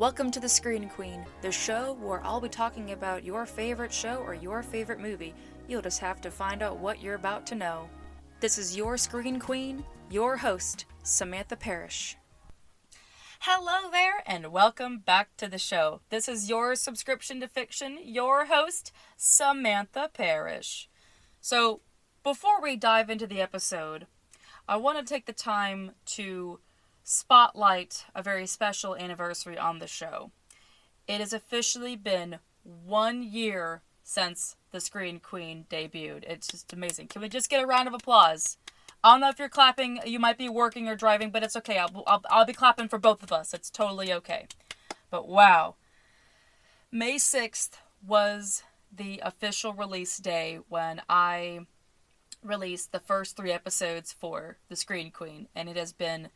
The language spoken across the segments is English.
Welcome to The Screen Queen, the show where I'll be talking about your favorite show or your favorite movie. You'll just have to find out what you're about to know. This is your Screen Queen, your host, Samantha Parrish. Hello there, and welcome back to the show. This is your subscription to fiction, your host, Samantha Parrish. So, before we dive into the episode, I want to take the time to spotlight a very special anniversary on the show. It has officially been 1 year since The Screen Queen debuted. It's just amazing. Can we just get a round of applause? I don't know if you're clapping, you might be working or driving, but it's okay. I'll be clapping for both of us. It's totally okay. But wow. May 6th was the official release day when I released the first 3 episodes for The Screen Queen, and it has been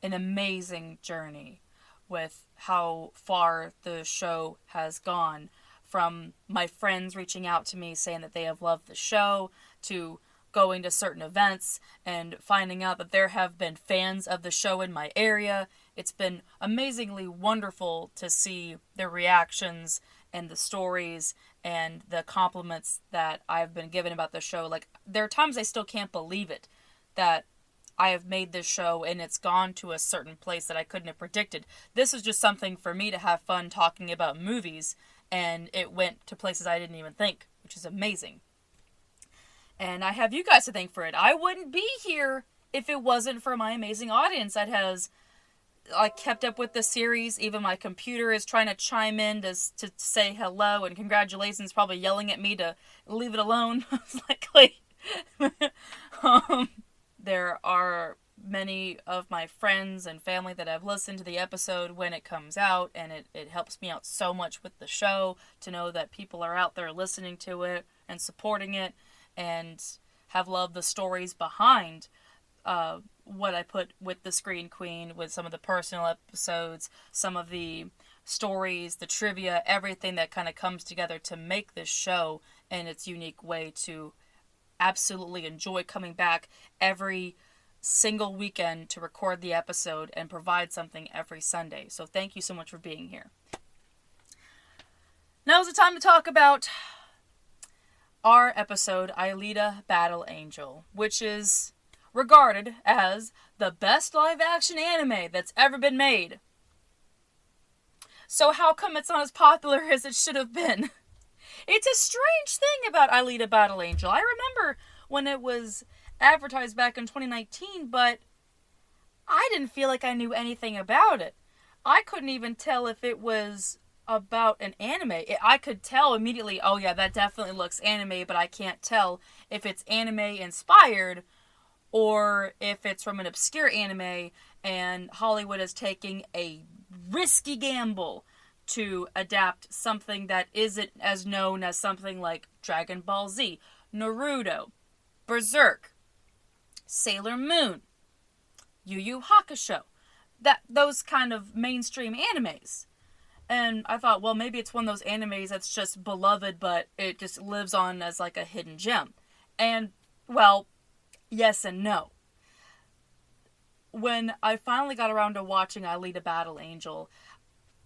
an amazing journey with how far the show has gone, from my friends reaching out to me saying that they have loved the show, to going to certain events and finding out that there have been fans of the show in my area. It's been amazingly wonderful to see the reactions and the stories and the compliments that I've been given about the show. Like, there are times I still can't believe it, that I have made this show and it's gone to a certain place that I couldn't have predicted. This is just something for me to have fun talking about movies, and it went to places I didn't even think, which is amazing. And I have you guys to thank for it. I wouldn't be here if it wasn't for my amazing audience that has kept up with the series. Even my computer is trying to chime in to say hello and congratulations, probably yelling at me to leave it alone. Likely. There are many of my friends and family that have listened to the episode when it comes out, and it helps me out so much with the show to know that people are out there listening to it and supporting it and have loved the stories behind what I put with The Screen Queen, with some of the personal episodes, some of the stories, the trivia, everything that kind of comes together to make this show in its unique way, to absolutely enjoy coming back every single weekend to record the episode and provide something every Sunday. So thank you so much for being here. Now's the time to talk about our episode, Alita Battle Angel, which is regarded as the best live-action anime that's ever been made. So how come it's not as popular as it should have been? It's a strange thing about Alita Battle Angel. I remember when it was advertised back in 2019, but I didn't feel like I knew anything about it. I couldn't even tell if it was about an anime. I could tell immediately, oh yeah, that definitely looks anime, but I can't tell if it's anime inspired or if it's from an obscure anime and Hollywood is taking a risky gamble to adapt something that isn't as known as something like Dragon Ball Z, Naruto, Berserk, Sailor Moon, Yu Yu Hakusho, those kind of mainstream animes. And I thought, well, maybe it's one of those animes that's just beloved, but it just lives on as like a hidden gem. And, well, yes and no. When I finally got around to watching Alita Battle Angel,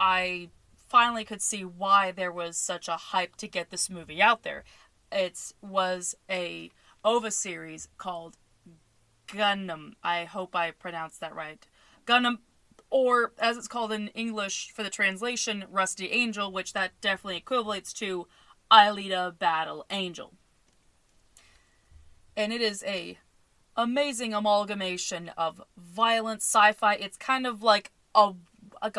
I finally could see why there was such a hype to get this movie out there. It was a OVA series called Gundam. I hope I pronounced that right. Gundam, or as it's called in English for the translation, Rusty Angel, which that definitely equivalates to Alita Battle Angel. And it is a amazing amalgamation of violent sci-fi. It's kind of like a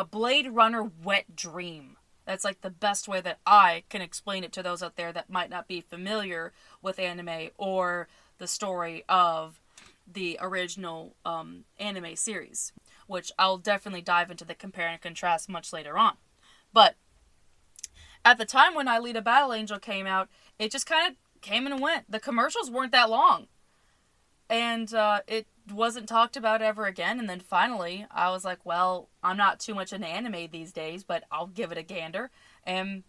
Blade Runner wet dream. That's like the best way that I can explain it to those out there that might not be familiar with anime or the story of the original anime series, which I'll definitely dive into the compare and contrast much later on. But at the time when Alita Battle Angel came out, it just kind of came and went. The commercials weren't that long. And it wasn't talked about ever again. And then finally, I was like, well, I'm not too much into anime these days, but I'll give it a gander. And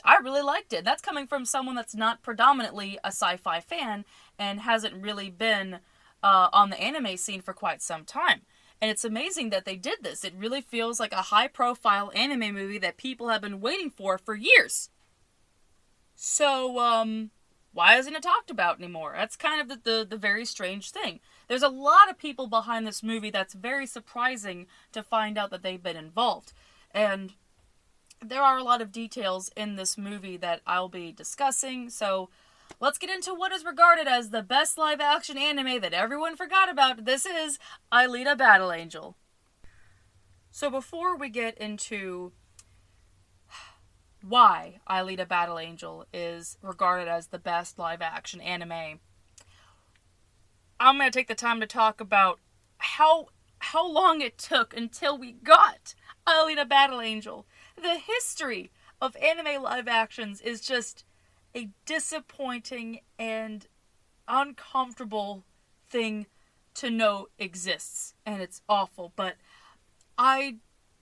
I really liked it. That's coming from someone that's not predominantly a sci-fi fan and hasn't really been on the anime scene for quite some time. And it's amazing that they did this. It really feels like a high-profile anime movie that people have been waiting for years. So, why isn't it talked about anymore? That's kind of the very strange thing. There's a lot of people behind this movie that's very surprising to find out that they've been involved. And there are a lot of details in this movie that I'll be discussing, so let's get into what is regarded as the best live-action anime that everyone forgot about. This is Alita Battle Angel. So before we get into why Alita Battle Angel is regarded as the best live-action anime, I'm going to take the time to talk about how long it took until we got Alita Battle Angel. The history of anime live actions is just a disappointing and uncomfortable thing to know exists, and it's awful, but I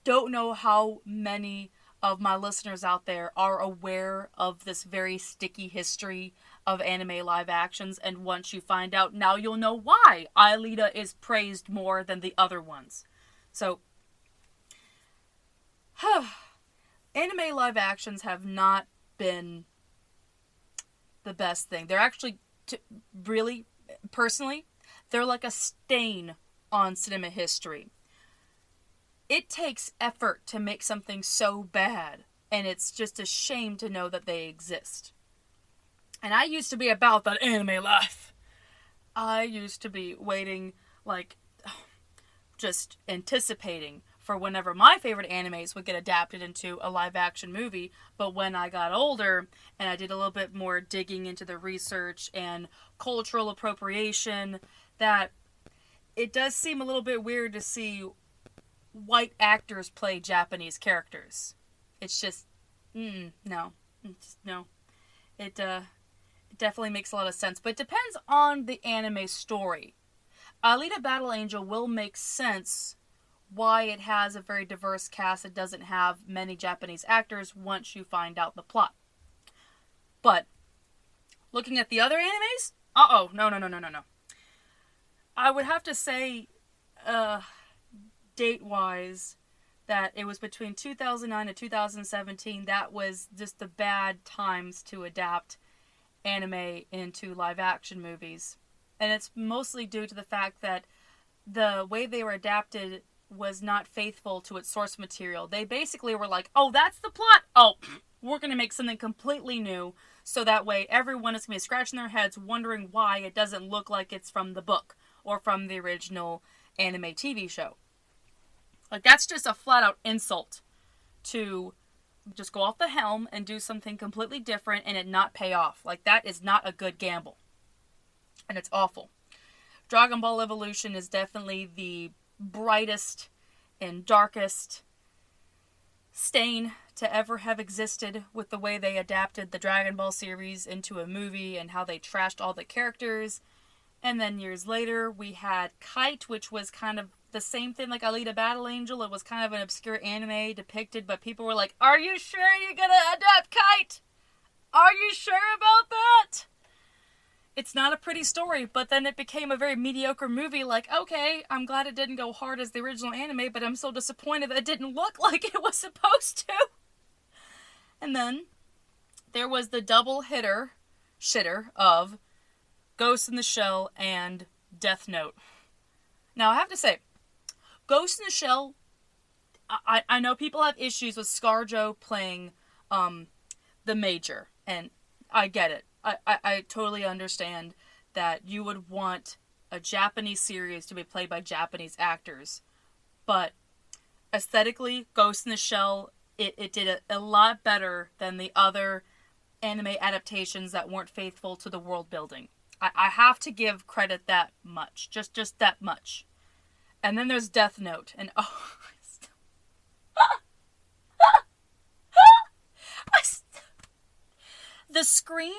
don't know how many of my listeners out there are aware of this very sticky history of anime live actions, and once you find out, now you'll know why Alita is praised more than the other ones. So, anime live actions have not been the best thing. They're actually, really, personally, they're like a stain on cinema history. It takes effort to make something so bad, and it's just a shame to know that they exist. And I used to be about that anime life. I used to be waiting, just anticipating for whenever my favorite animes would get adapted into a live-action movie. But when I got older and I did a little bit more digging into the research and cultural appropriation, that it does seem a little bit weird to see white actors play Japanese characters. It's just, no. It definitely makes a lot of sense. But it depends on the anime story. Alita Battle Angel will make sense why it has a very diverse cast. It doesn't have many Japanese actors once you find out the plot. But looking at the other animes, no. I would have to say, date-wise, that it was between 2009 and 2017. That was just the bad times to adapt anime into live-action movies. And it's mostly due to the fact that the way they were adapted was not faithful to its source material. They basically were like, oh, that's the plot? Oh, we're going to make something completely new, so that way everyone is going to be scratching their heads wondering why it doesn't look like it's from the book or from the original anime TV show. That's just a flat-out insult to just go off the helm and do something completely different and it not pay off. That is not a good gamble. And it's awful. Dragon Ball Evolution is definitely the brightest and darkest stain to ever have existed with the way they adapted the Dragon Ball series into a movie and how they trashed all the characters. And then years later, we had Kite, which was kind of the same thing like Alita Battle Angel. It was kind of an obscure anime depicted, but people were like, are you sure you're gonna adapt Kite? Are you sure about that? It's not a pretty story, but then it became a very mediocre movie. Okay, I'm glad it didn't go hard as the original anime, but I'm so disappointed that it didn't look like it was supposed to. And then there was the double shitter of Ghost in the Shell and Death Note. Now, I have to say, Ghost in the Shell, I know people have issues with ScarJo playing the Major, and I get it. I totally understand that you would want a Japanese series to be played by Japanese actors. But aesthetically, Ghost in the Shell, it did a lot better than the other anime adaptations that weren't faithful to the world building. I have to give credit that much. Just that much. And then there's Death Note. And the scream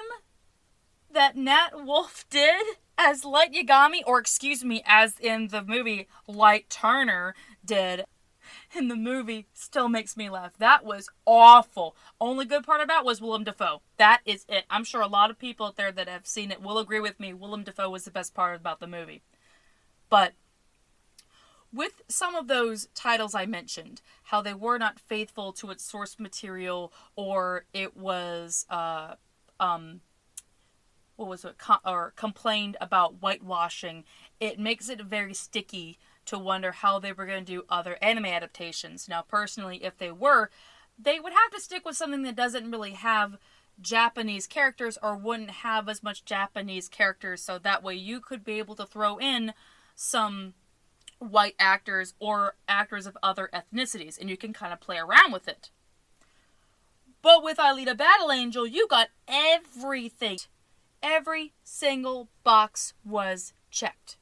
that Nat Wolff did as Light Yagami, or excuse me, as in the movie Light Turner did in the movie, still makes me laugh. That was awful. Only good part about it was Willem Dafoe. That is it. I'm sure a lot of people out there that have seen it will agree with me. Willem Dafoe was the best part about the movie. But with some of those titles I mentioned, how they were not faithful to its source material, or it was, complained about whitewashing, it makes it very sticky to wonder how they were going to do other anime adaptations. Now, personally, if they were, they would have to stick with something that doesn't really have Japanese characters, or wouldn't have as much Japanese characters, so that way you could be able to throw in some white actors or actors of other ethnicities, and you can kind of play around with it. But with Alita Battle Angel, you got everything. Every single box was checked.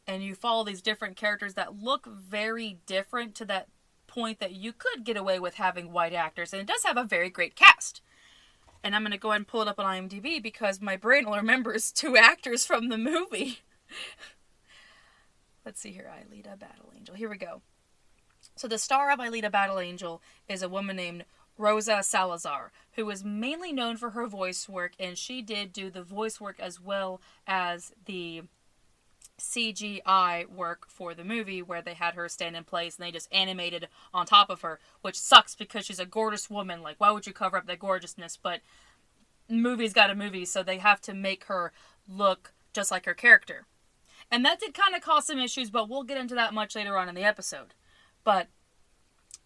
And you follow these different characters that look very different, to that point that you could get away with having white actors. And it does have a very great cast. And I'm going to go ahead and pull it up on IMDb because my brain only remembers 2 actors from the movie. Let's see here, Alita Battle Angel. Here we go. So the star of Alita Battle Angel is a woman named Rosa Salazar, who is mainly known for her voice work, and she did do the voice work as well as the CGI work for the movie, where they had her stand in place and they just animated on top of her, which sucks because she's a gorgeous woman. Like, why would you cover up that gorgeousness? But movie's got a movie, so they have to make her look just like her character. And that did kind of cause some issues, but we'll get into that much later on in the episode. But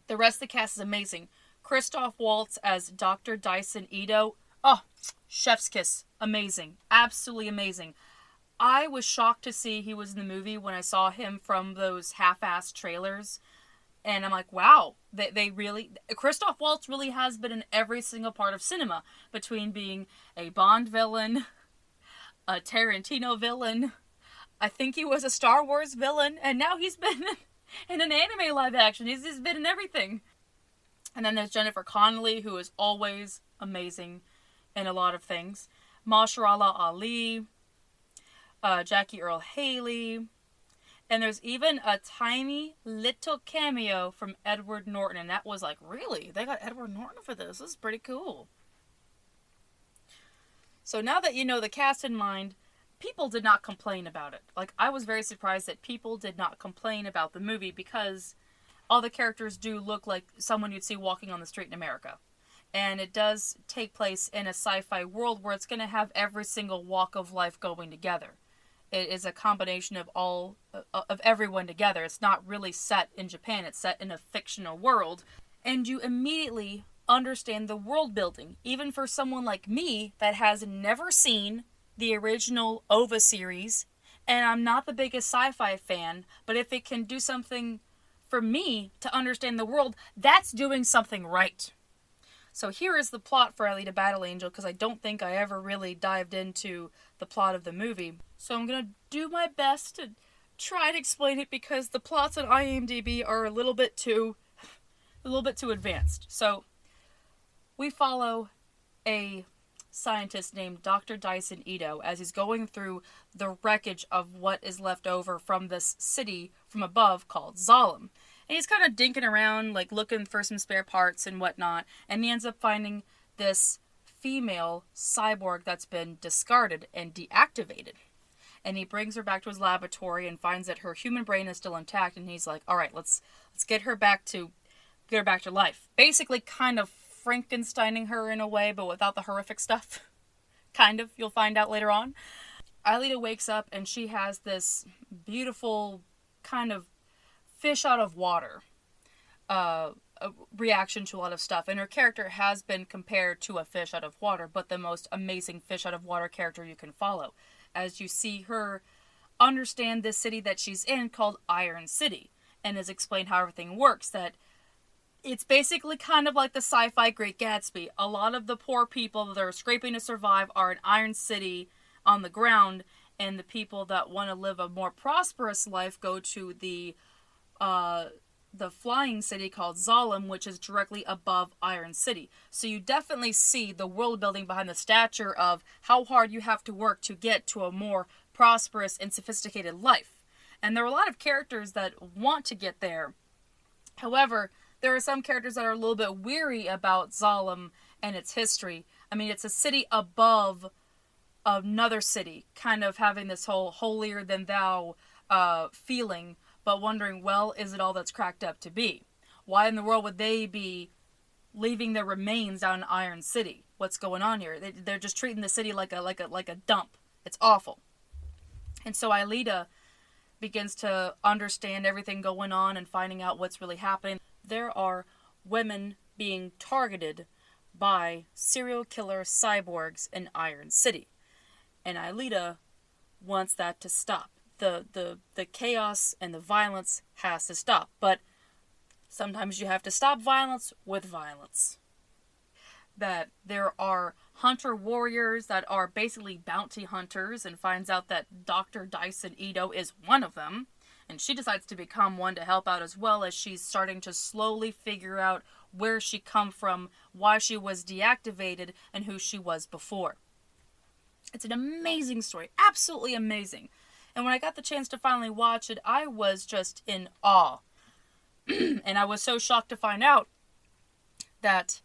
the rest of the cast is amazing. Christoph Waltz as Dr. Dyson Ito. Oh, chef's kiss. Amazing. Absolutely amazing. I was shocked to see he was in the movie when I saw him from those half-assed trailers. And I'm like, wow, they really... Christoph Waltz really has been in every single part of cinema. Between being a Bond villain, a Tarantino villain, I think he was a Star Wars villain, and now he's been in an anime live action. He's been in everything. And then there's Jennifer Connelly, who is always amazing in a lot of things. Mahershala Ali, Jackie Earle Haley, and there's even a tiny little cameo from Edward Norton, and that was like, really? They got Edward Norton for this? This is pretty cool. So now that you know the cast in mind, people did not complain about it. Like, I was very surprised that people did not complain about the movie, because all the characters do look like someone you'd see walking on the street in America. And it does take place in a sci-fi world where it's going to have every single walk of life going together. It is a combination of everyone together. It's not really set in Japan. It's set in a fictional world. And you immediately understand the world building. Even for someone like me that has never seen the original OVA series, and I'm not the biggest sci-fi fan, but if it can do something for me to understand the world, that's doing something right. So here is the plot for Alita Battle Angel, because I don't think I ever really dived into the plot of the movie. So I'm going to do my best to try to explain it, because the plots on IMDb are a little bit too advanced. So we follow a scientist named Dr. Dyson Ito as he's going through the wreckage of what is left over from this city from above called Zalem. And he's kind of dinking around, like looking for some spare parts and whatnot, and he ends up finding this female cyborg that's been discarded and deactivated. And he brings her back to his laboratory and finds that her human brain is still intact, and he's like, all right, let's get her back to life. Basically kind of Frankensteining her in a way, but without the horrific stuff. Kind of, you'll find out later on. Alita wakes up and she has this beautiful kind of fish out of water reaction to a lot of stuff. And her character has been compared to a fish out of water, but the most amazing fish out of water character you can follow. As you see her understand this city that she's in called Iron City, and is explained how everything works, that it's basically kind of like the sci-fi Great Gatsby. A lot of the poor people that are scraping to survive are in Iron City on the ground, and the people that want to live a more prosperous life go to the flying city called Zalem, which is directly above Iron City. So you definitely see the world building behind the stature of how hard you have to work to get to a more prosperous and sophisticated life. And there are a lot of characters that want to get there. However, there are some characters that are a little bit weary about Zalem and its history. I mean, it's a city above another city, kind of having this whole holier-than-thou feeling. but wondering, well, is it all that's cracked up to be? Why in the world would they be leaving their remains down in Iron City? What's going on here? They're just treating the city like a dump. It's awful. And so Alita begins to understand everything going on and finding out what's really happening. There are women being targeted by serial killer cyborgs in Iron City. And Alita wants that to stop. The chaos and the violence has to stop. But sometimes you have to stop violence with violence. That there are hunter warriors that are basically bounty hunters, and finds out that Dr. Dyson Ito is one of them. And she decides to become one to help out, as well as she's starting to slowly figure out where she come from, why she was deactivated, and who she was before. It's an amazing story. Absolutely amazing. And when I got the chance to finally watch it, I was just in awe. And I was so shocked to find out that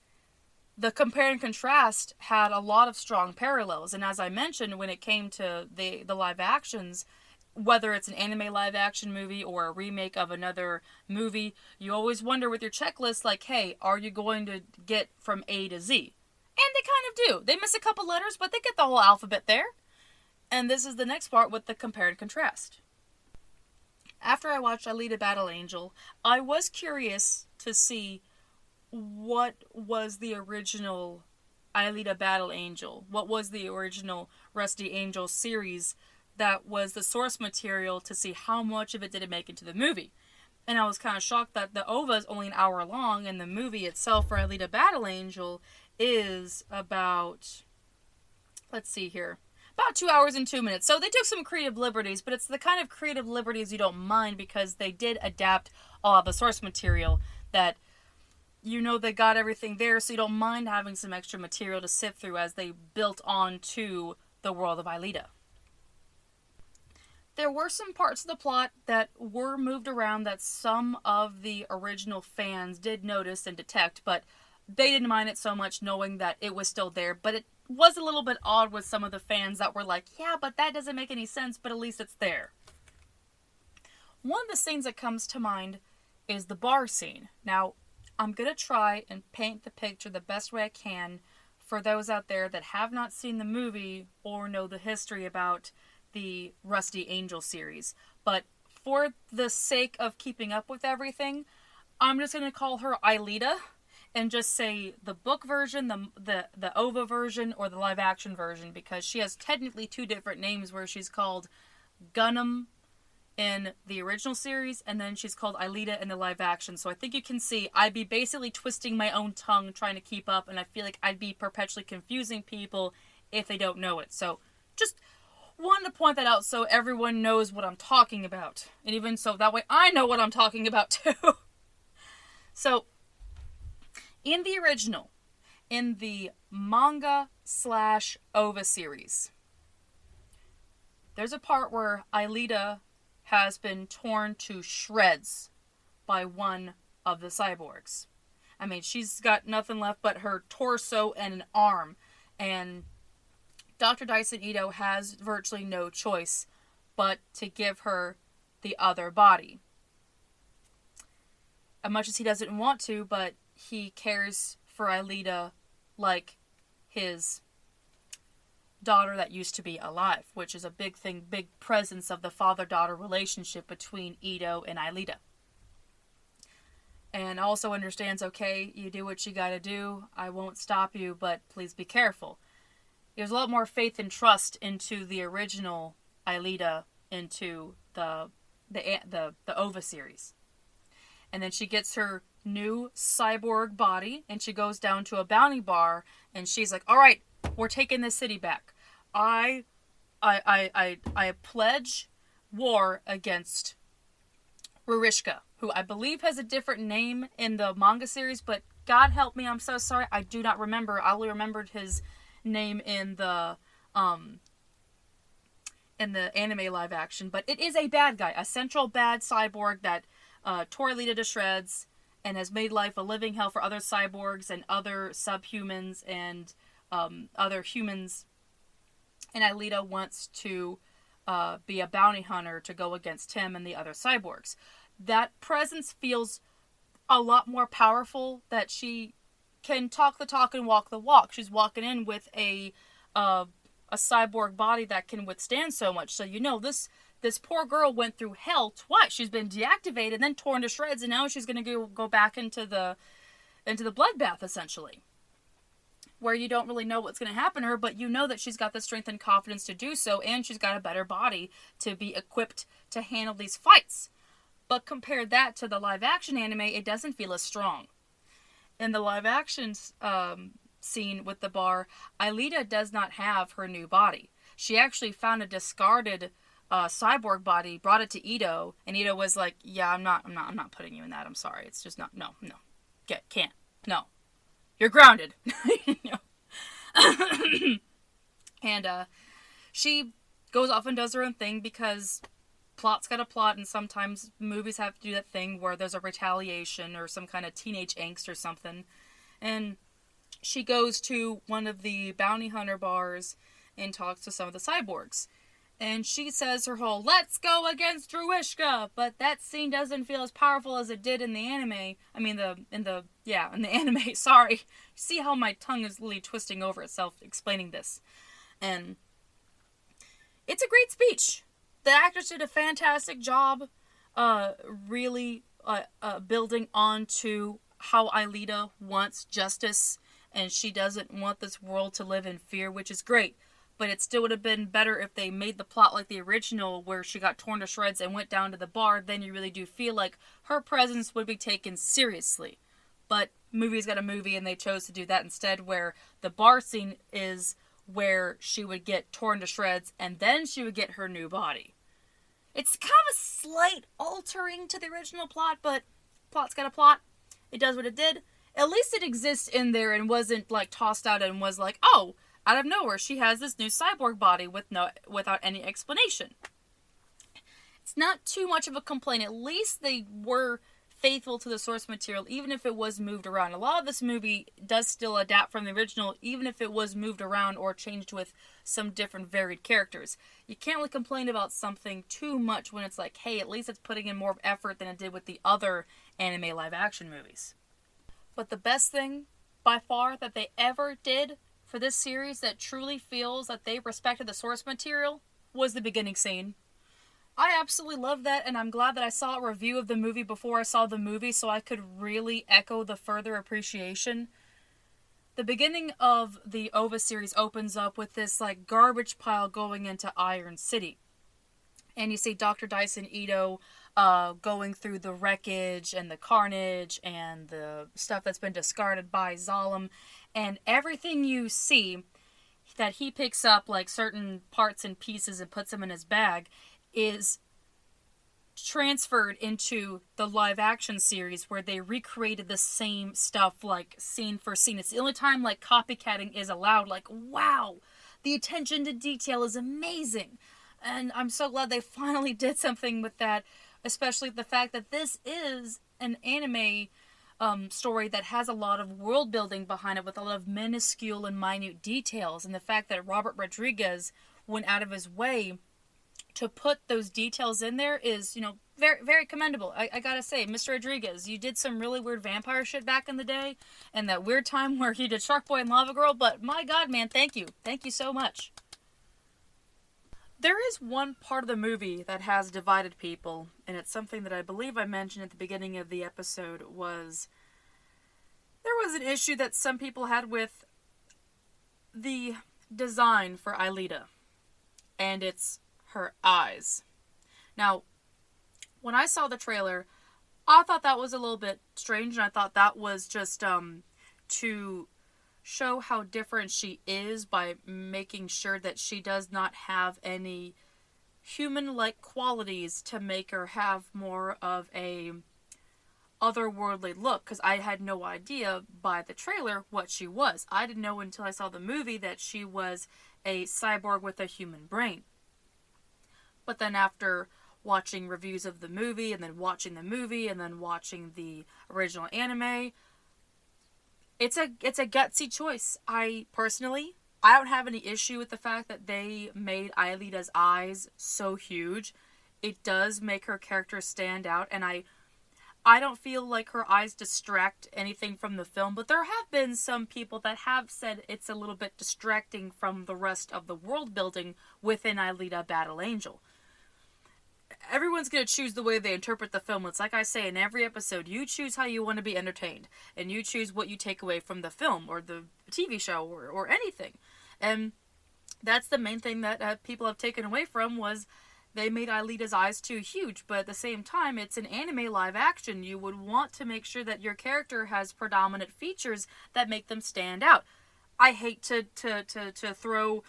the compare and contrast had a lot of strong parallels. And as I mentioned, when it came to the live actions, whether it's an anime live action movie or a remake of another movie, you always wonder with your checklist, like, hey, are you going to get from A to Z? And they kind of do. They miss a couple letters, but they get the whole alphabet there. And this is the next part with the compare and contrast. After I watched Alita Battle Angel, I was curious to see what was the original Alita Battle Angel. What was the original Rusty Angel series that was the source material, to see how much of it did it make into the movie. And I was kind of shocked that the OVA is only an hour long, and the movie itself for Alita Battle Angel is about, let's see here, about 2 hours and 2 minutes. So they took some creative liberties, but it's the kind of creative liberties you don't mind, because they did adapt all of the source material that, you know, they got everything there, so you don't mind having some extra material to sift through as they built onto the world of Alita. There were some parts of the plot that were moved around that some of the original fans did notice and detect, but they didn't mind it so much, knowing that it was still there. But it was a little bit odd with some of the fans that were like, yeah, but that doesn't make any sense, but at least it's there. One of the scenes that comes to mind is the bar scene. Now, I'm going to try and paint the picture the best way I can for those out there that have not seen the movie or know the history about the Rusty Angel series. But for the sake of keeping up with everything, I'm just going to call her Alita and just say the book version, the OVA version, or the live action version, because she has technically two different names, where she's called Gunnum in the original series, and then she's called Alita in the live action. So I think you can see I'd be basically twisting my own tongue trying to keep up, and I feel like I'd be perpetually confusing people if they don't know it. So just wanted to point that out so everyone knows what I'm talking about. And even so, that way I know what I'm talking about too. So, in the original, in the manga/OVA series, there's a part where Alita has been torn to shreds by one of the cyborgs. I mean, she's got nothing left but her torso and an arm. And Dr. Dyson Ito has virtually no choice but to give her the other body. As much as he doesn't want to, but he cares for Alita like his daughter that used to be alive, which is a big thing, big presence of the father-daughter relationship between Ito and Alita. And also understands, okay, you do what you gotta do, I won't stop you, but please be careful. There's a lot more faith and trust into the original Alita, into the OVA series. And then she gets her new cyborg body, and she goes down to a bounty bar, and she's like, all right, we're taking this city back. I pledge war against Rurishka, who I believe has a different name in the manga series, but God help me, I'm so sorry, I do not remember. I only remembered his name in the anime live action, but it is a bad guy, a central bad cyborg that tore Alita to shreds and has made life a living hell for other cyborgs and other subhumans and other humans. And Alita wants to be a bounty hunter to go against him and the other cyborgs. That presence feels a lot more powerful, that she can talk the talk and walk the walk. She's walking in with a cyborg body that can withstand so much. So this poor girl went through hell twice. She's been deactivated, then torn to shreds, and now she's going to go back into the bloodbath, essentially, where you don't really know what's going to happen to her, but you know that she's got the strength and confidence to do so, and she's got a better body to be equipped to handle these fights. But compare that to the live-action anime, it doesn't feel as strong. In the live-action scene with the bar, Alita does not have her new body. She actually found a discarded cyborg body, brought it to Ito, and Ito was like, "Yeah, I'm not putting you in that. I'm sorry. It's just not. No, can't. No, you're grounded." And she goes off and does her own thing because plot's got a plot, and sometimes movies have to do that thing where there's a retaliation or some kind of teenage angst or something. And she goes to one of the bounty hunter bars and talks to some of the cyborgs. And she says her whole, "Let's go against Druishka," but that scene doesn't feel as powerful as it did in the anime. I mean, in the anime, sorry. See how my tongue is literally twisting over itself explaining this. And it's a great speech. The actors did a fantastic job really building onto how Alita wants justice, and she doesn't want this world to live in fear, which is great. But it still would have been better if they made the plot like the original, where she got torn to shreds and went down to the bar. Then you really do feel like her presence would be taken seriously. But movie's got a movie, and they chose to do that instead, where the bar scene is where she would get torn to shreds, and then she would get her new body. It's kind of a slight altering to the original plot, but plot's got a plot. It does what it did. At least it exists in there and wasn't like tossed out and was like, oh, out of nowhere she has this new cyborg body without any explanation. It's not too much of a complaint. At least they were faithful to the source material, even if it was moved around. A lot of this movie does still adapt from the original, even if it was moved around or changed with some different varied characters. You can't really complain about something too much when it's like, hey, at least it's putting in more effort than it did with the other anime live-action movies. But the best thing, by far, that they ever did for this series that truly feels that they respected the source material was the beginning scene. I absolutely love that, and I'm glad that I saw a review of the movie before I saw the movie so I could really echo the further appreciation. The beginning of the OVA series opens up with this like garbage pile going into Iron City. And you see Dr. Dyson Ito going through the wreckage and the carnage and the stuff that's been discarded by Zalem. And everything you see that he picks up, like certain parts and pieces, and puts them in his bag, is transferred into the live action series where they recreated the same stuff like scene for scene. It's the only time like copycatting is allowed. Like, wow, the attention to detail is amazing. And I'm so glad they finally did something with that, especially the fact that this is an anime story that has a lot of world building behind it with a lot of minuscule and minute details. And the fact that Robert Rodriguez went out of his way to put those details in there is, very, very commendable. I gotta say, Mr. Rodriguez, you did some really weird vampire shit back in the day, and that weird time where he did Shark Boy and Lava Girl, but my god, man, thank you. Thank you so much. There is one part of the movie that has divided people, and it's something that I believe I mentioned at the beginning of the episode, there was an issue that some people had with the design for Alita, and it's her eyes. Now, when I saw the trailer, I thought that was a little bit strange, and I thought that was just to show how different she is by making sure that she does not have any human-like qualities to make her have more of a otherworldly look, because I had no idea by the trailer what she was. I didn't know until I saw the movie that she was a cyborg with a human brain. But then after watching reviews of the movie, and then watching the movie, and then watching the original anime, it's a gutsy choice. I personally I don't have any issue with the fact that they made Alita's eyes so huge. It does make her character stand out, and I don't feel like her eyes distract anything from the film, but there have been some people that have said it's a little bit distracting from the rest of the world building within Alita Battle Angel. Everyone's going to choose the way they interpret the film. It's like I say in every episode, you choose how you want to be entertained, and you choose what you take away from the film or the TV show or anything. And that's the main thing that people have taken away from was they made Alita's eyes too huge, but at the same time, it's an anime live action. You would want to make sure that your character has predominant features that make them stand out. I hate to throw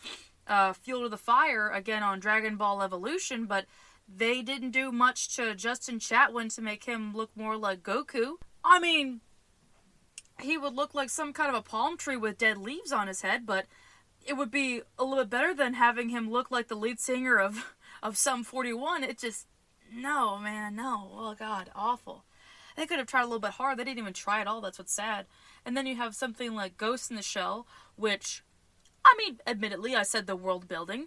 fuel to the fire again on Dragon Ball Evolution, but they didn't do much to Justin Chatwin to make him look more like Goku. I mean, he would look like some kind of a palm tree with dead leaves on his head, but it would be a little bit better than having him look like the lead singer of Sum 41. It just, no, man, no. Oh, God, awful. They could have tried a little bit hard. They didn't even try at all. That's what's sad. And then you have something like Ghost in the Shell, which, I mean, admittedly, I said the world building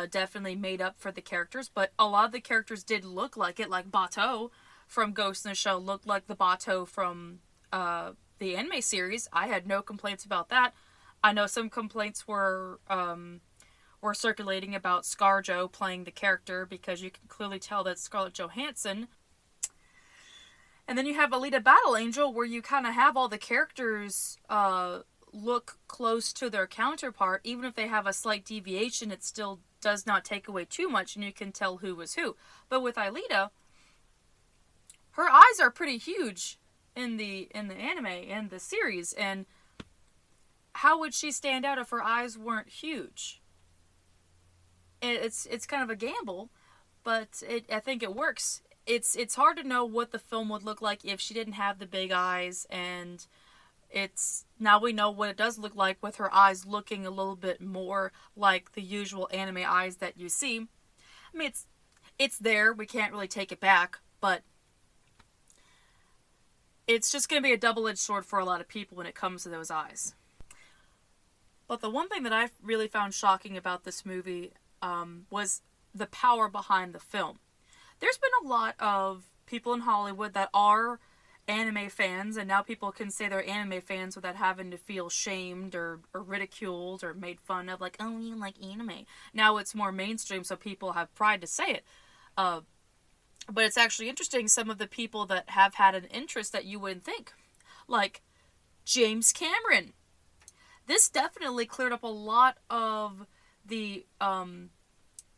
definitely made up for the characters, but a lot of the characters did look like it, like Bato from Ghost in the Shell looked like the Bato from the anime series. I had no complaints about that. I know some complaints were circulating about ScarJo playing the character because you can clearly tell that's Scarlett Johansson. And then you have Alita Battle Angel where you kind of have all the characters look close to their counterpart. Even if they have a slight deviation, it still does not take away too much and you can tell who was who. But with Alita, her eyes are pretty huge in the anime and the series, and how would she stand out if her eyes weren't huge? It's kind of a gamble, but I think it works. It's hard to know what the film would look like if she didn't have the big eyes, and now we know what it does look like with her eyes looking a little bit more like the usual anime eyes that you see. I mean, it's there. We can't really take it back, but it's just going to be a double-edged sword for a lot of people when it comes to those eyes. But the one thing that I really found shocking about this movie was the power behind the film. There's been a lot of people in Hollywood that are anime fans, and now people can say they're anime fans without having to feel shamed or ridiculed or made fun of, like, oh, you like anime. Now it's more mainstream, so people have pride to say it. But it's actually interesting, some of the people that have had an interest that you wouldn't think. Like, James Cameron. This definitely cleared up a lot of the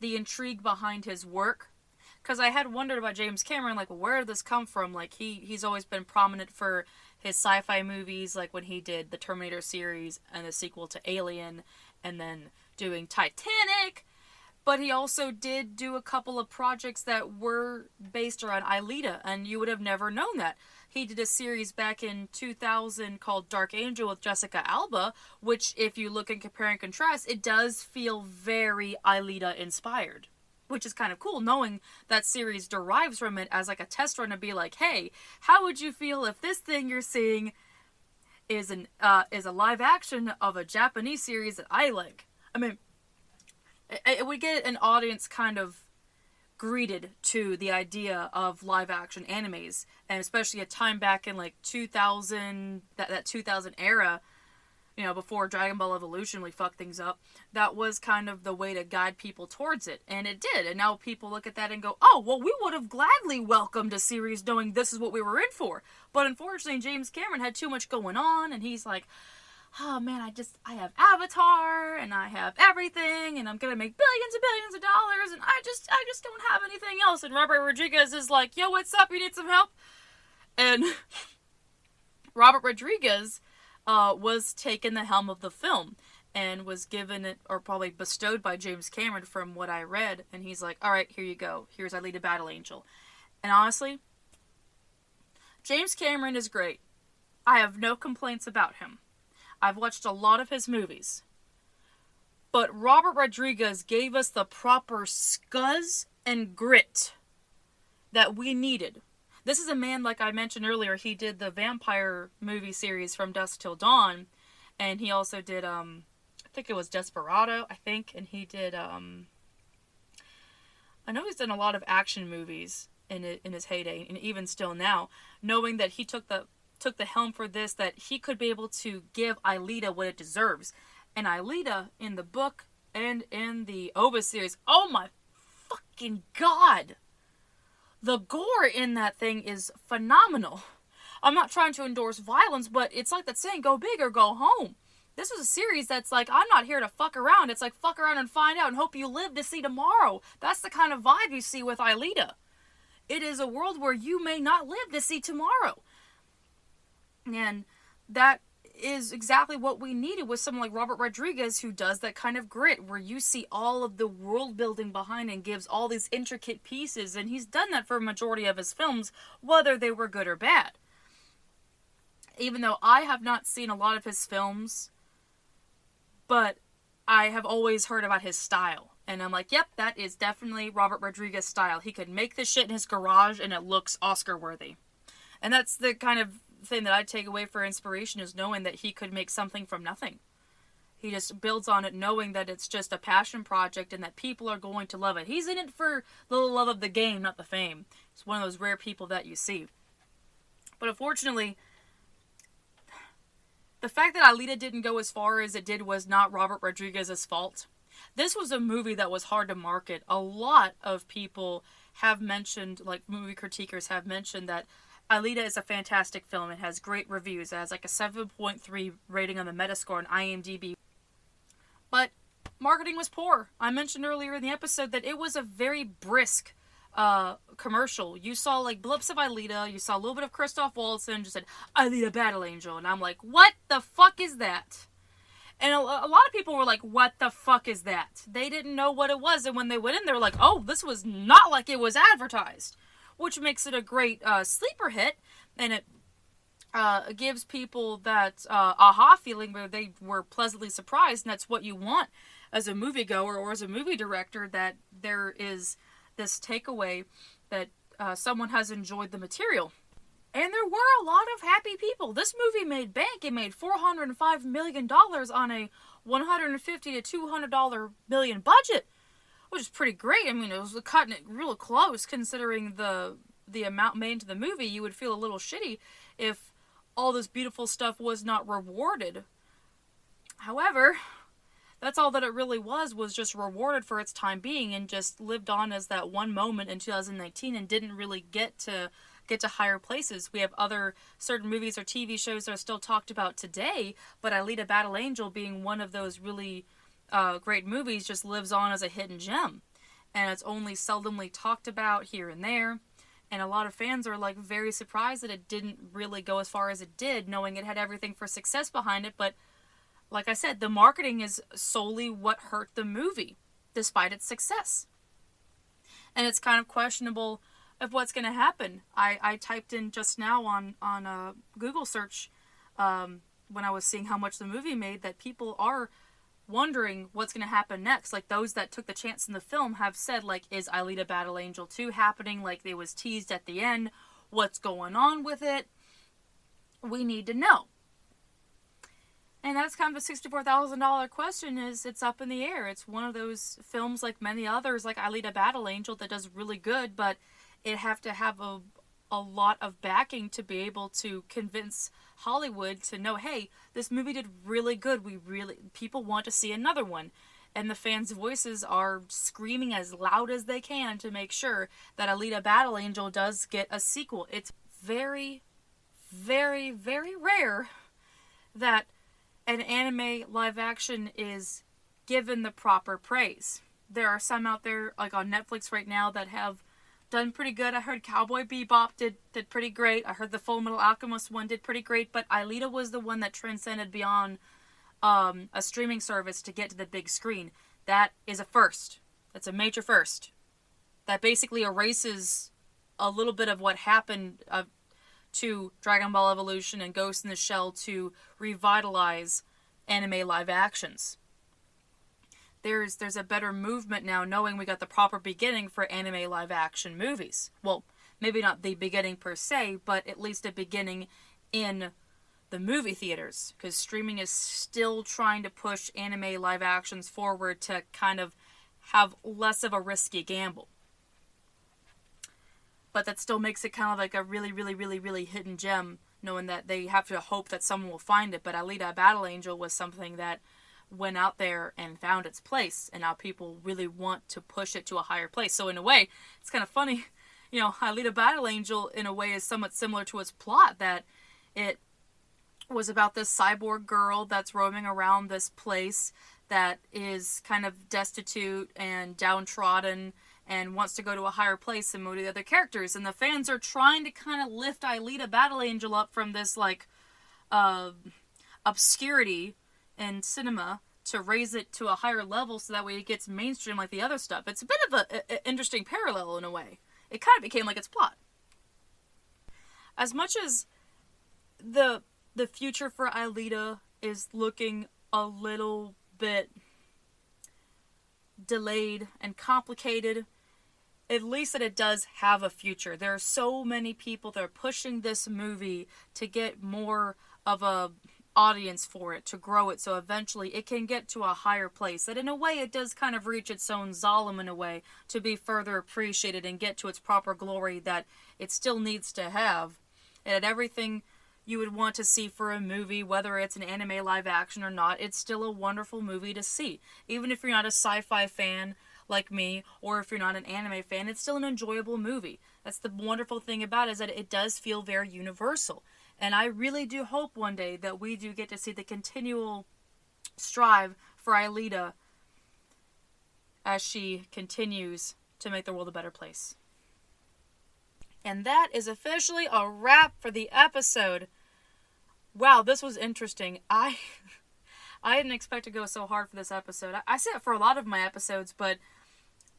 intrigue behind his work. Because I had wondered about James Cameron, like, where did this come from? Like, he's always been prominent for his sci-fi movies, like when he did the Terminator series and the sequel to Alien, and then doing Titanic. But he also did do a couple of projects that were based around Alita, and you would have never known that. He did a series back in 2000 called Dark Angel with Jessica Alba, which, if you look and compare and contrast, it does feel very Alita-inspired. Which is kind of cool, knowing that series derives from it as like a test run to be like, hey, how would you feel if this thing you're seeing is a live action of a Japanese series that I like? I mean, it would get an audience kind of greeted to the idea of live action animes, and especially a time back in like 2000, that 2000 era, you know, before Dragon Ball Evolution really fucked things up. That was kind of the way to guide people towards it, and it did. And now people look at that and go, oh, well, we would have gladly welcomed a series knowing this is what we were in for. But unfortunately, James Cameron had too much going on, and he's like, oh man, I have Avatar, and I have everything, and I'm gonna make billions and billions of dollars, and I just don't have anything else. And Robert Rodriguez is like, yo, what's up? You need some help? And Robert Rodriguez was taken the helm of the film, and was given it, or probably bestowed by James Cameron from what I read, and he's like, alright, here you go. Here's Alita Battle Angel. And honestly, James Cameron is great. I have no complaints about him. I've watched a lot of his movies. But Robert Rodriguez gave us the proper scuzz and grit that we needed. This is a man, like I mentioned earlier, he did the vampire movie series From Dusk Till Dawn, and he also did think it was Desperado, and he did, I know he's done a lot of action movies in his heyday, and even still now, knowing that he took the helm for this, that he could be able to give Alita what it deserves. And Alita, in the book and in the OVA series, oh my fucking god! The gore in that thing is phenomenal. I'm not trying to endorse violence, but it's like that saying, go big or go home. This is a series that's like, I'm not here to fuck around. It's like, fuck around and find out and hope you live to see tomorrow. That's the kind of vibe you see with Alita. It is a world where you may not live to see tomorrow. And that is exactly what we needed with someone like Robert Rodriguez, who does that kind of grit, where you see all of the world building behind and gives all these intricate pieces. And he's done that for a majority of his films, whether they were good or bad. Even though I have not seen a lot of his films, but I have always heard about his style. And I'm like, yep, that is definitely Robert Rodriguez style. He could make this shit in his garage and it looks Oscar worthy. And that's the kind of thing that I take away for inspiration, is knowing that he could make something from nothing. He just builds on it knowing that it's just a passion project and that people are going to love it. He's in it for the love of the game, not the fame. He's one of those rare people that you see. But unfortunately, the fact that Alita didn't go as far as it did was not Robert Rodriguez's fault. This was a movie that was hard to market. A lot of people have mentioned, like movie critiquers have mentioned, that Alita is a fantastic film. It has great reviews. It has like a 7.3 rating on the Metascore on IMDb. But marketing was poor. I mentioned earlier in the episode that it was a very brisk commercial. You saw like blips of Alita, you saw a little bit of Christoph Waltz, just said Alita Battle Angel, and I'm like, what the fuck is that? And a lot of people were like, what the fuck is that? They didn't know what it was, and when they went in, they were like, oh, this was not like it was advertised, which makes it a great sleeper hit, and it gives people that aha feeling where they were pleasantly surprised, and that's what you want as a moviegoer or as a movie director, that there is this takeaway that someone has enjoyed the material. And there were a lot of happy people. This movie made bank. It made $405 million on a $150 to $200 million budget, which is pretty great. I mean, it was cutting it real close considering the amount made into the movie. You would feel a little shitty if all this beautiful stuff was not rewarded. However, that's all that it really was just rewarded for its time being, and just lived on as that one moment in 2019 and didn't really get to higher places. We have other certain movies or TV shows that are still talked about today, but Alita Battle Angel, being one of those really great movies, just lives on as a hidden gem. And it's only seldomly talked about here and there. And a lot of fans are like very surprised that it didn't really go as far as it did, knowing it had everything for success behind it. But like I said, the marketing is solely what hurt the movie, despite its success. And it's kind of questionable of what's going to happen. I typed in just now on a Google search when I was seeing how much the movie made, that people are wondering what's going to happen next. Like, those that took the chance in the film have said, like, is Alita Battle Angel 2 happening? Like, it was teased at the end. What's going on with it? We need to know. And that's kind of a $64,000 question. It's up in the air. It's one of those films, like many others, like Alita Battle Angel, that does really good, but it have to have a lot of backing to be able to convince Hollywood to know, hey, this movie did really good. People want to see another one. And the fans' voices are screaming as loud as they can to make sure that Alita Battle Angel does get a sequel. It's very, very, very rare that an anime live action is given the proper praise. There are some out there, like on Netflix right now, that have done pretty good. I heard Cowboy Bebop did pretty great. I heard the Full Metal Alchemist one did pretty great, but Alita was the one that transcended beyond a streaming service to get to the big screen. That is a first. That's a major first. That basically erases a little bit of what happened to Dragon Ball Evolution and Ghost in the Shell to revitalize anime live actions. There's a better movement now, knowing we got the proper beginning for anime live action movies. Well, maybe not the beginning per se, but at least a beginning in the movie theaters, because streaming is still trying to push anime live actions forward to kind of have less of a risky gamble. But that still makes it kind of like a really, really, really, really hidden gem, knowing that they have to hope that someone will find it. But Alita Battle Angel was something that went out there and found its place, and now people really want to push it to a higher place. So in a way, it's kind of funny, Alita Battle Angel in a way is somewhat similar to its plot, that it was about this cyborg girl that's roaming around this place that is kind of destitute and downtrodden and wants to go to a higher place than most of the other characters. And the fans are trying to kind of lift Alita Battle Angel up from this, obscurity in cinema to raise it to a higher level so that way it gets mainstream like the other stuff. It's a bit of an interesting parallel in a way. It kind of became like its plot. As much as the future for Alita is looking a little bit delayed and complicated, at least that it does have a future. There are so many people that are pushing this movie to get more of a audience for it, to grow it, so eventually it can get to a higher place. That in a way it does kind of reach its own Zalem in a way, to be further appreciated and get to its proper glory that it still needs to have. And everything you would want to see for a movie, whether it's an anime live action or not, it's still a wonderful movie to see. Even if you're not a sci-fi fan like me, or if you're not an anime fan, it's still an enjoyable movie. That's the wonderful thing about it, is that it does feel very universal. And I really do hope one day that we do get to see the continual strive for Alita as she continues to make the world a better place. And that is officially a wrap for the episode. Wow, this was interesting. I didn't expect to go so hard for this episode. I say it for a lot of my episodes, but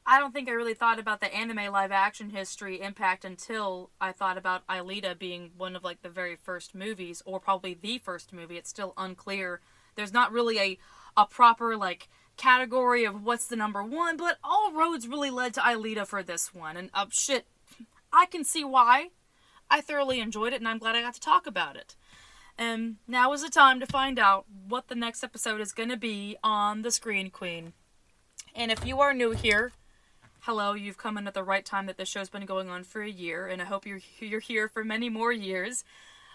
I don't think I really thought about the anime live action history impact until I thought about Alita being one of the very first movies, or probably the first movie. It's still unclear. There's not really a proper category of what's the number one, but all roads really led to Alita for this one. And I can see why. I thoroughly enjoyed it, and I'm glad I got to talk about it. And now is the time to find out what the next episode is going to be on The Screen Queen. And if you are new here, hello, you've come in at the right time. That this show's been going on for a year, and I hope you're here for many more years.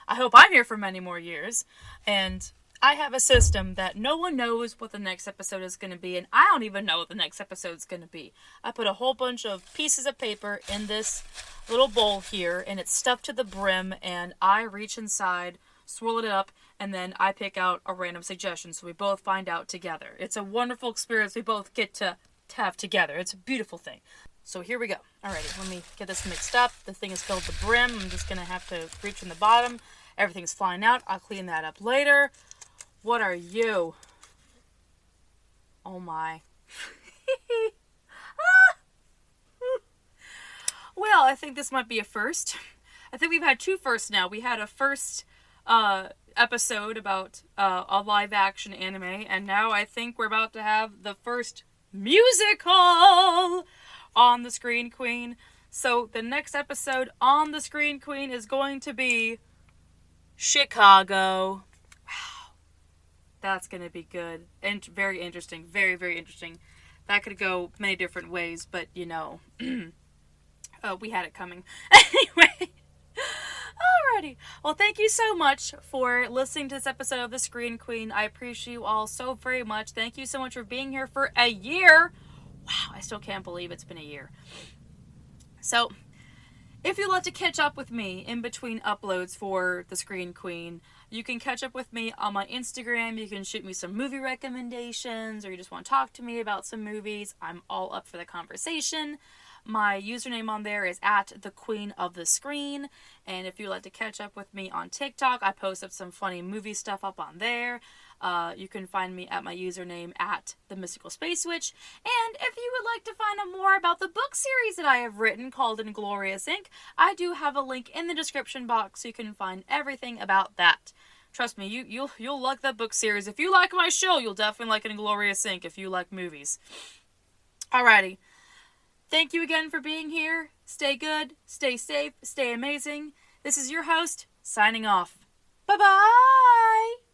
I hope I'm here for many more years. And I have a system that no one knows what the next episode is going to be, and I don't even know what the next episode is going to be. I put a whole bunch of pieces of paper in this little bowl here, and it's stuffed to the brim, and I reach inside, swirl it up, and then I pick out a random suggestion, so we both find out together. It's a wonderful experience we both get to have together. It's a beautiful thing. So here we go. Alrighty, let me get this mixed up. The thing is filled to the brim. I'm just going to have to reach from the bottom. Everything's flying out. I'll clean that up later. What are you? Oh my. Well, I think this might be a first. I think we've had two firsts now. We had a first episode about a live action anime, and now I think we're about to have the first musical on The Screen Queen. So the next episode on The Screen Queen is going to be Chicago. Wow. That's going to be good. And very interesting. Very, very interesting. That could go many different ways, but we had it coming. Anyway. Alrighty. Well, thank you so much for listening to this episode of The Screen Queen. I appreciate you all so very much. Thank you so much for being here for a year. Wow, I still can't believe it's been a year. So, if you'd like to catch up with me in between uploads for The Screen Queen, you can catch up with me on my Instagram. You can shoot me some movie recommendations, or you just want to talk to me about some movies. I'm all up for the conversation. My username on there is @thequeenofthescreen, and if you'd like to catch up with me on TikTok, I post up some funny movie stuff up on there. You can find me at my username @themysticalspacewitch. And if you would like to find out more about the book series that I have written called Inglorious Inc., I do have a link in the description box so you can find everything about that. Trust me, you'll like that book series. If you like my show, you'll definitely like Inglorious Inc. if you like movies. Alrighty. Thank you again for being here. Stay good, stay safe, stay amazing. This is your host, signing off. Bye-bye!